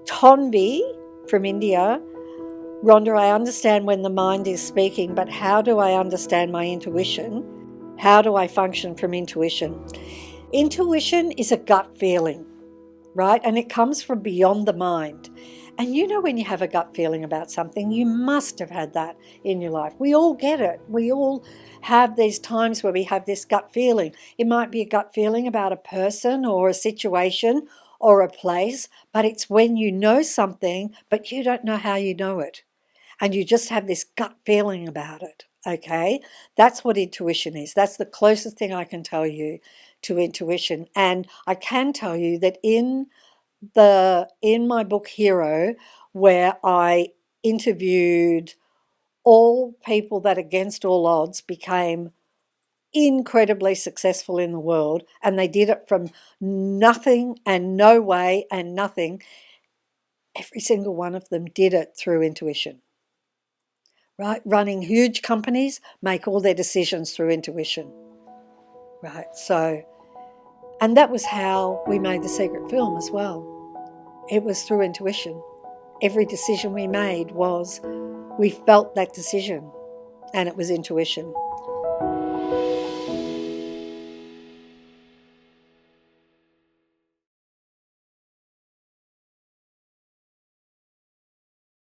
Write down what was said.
Tonvi from India, Rhonda, I understand when the mind is speaking, but how do I understand my intuition? How do I function from intuition? Intuition is a gut feeling, right? And it comes from beyond the mind. And you know, when you have a gut feeling about something, you must have had that in your life. We all get it. We all have these times where we have this gut feeling. It might be a gut feeling about a person or a situation or a place, but it's when you know something, but you don't know how you know it. And you just have this gut feeling about it. Okay. That's what intuition is. That's the closest thing I can tell you to intuition. And I can tell you that in my book Hero, where I interviewed all people that against all odds became incredibly successful in the world, and they did it from nothing and no way and nothing. Every single one of them did it through intuition, right? Running huge companies make all their decisions through intuition, right? So, and that was how we made The Secret Film as well. It was through intuition. Every decision we made was, we felt that decision, and it was intuition.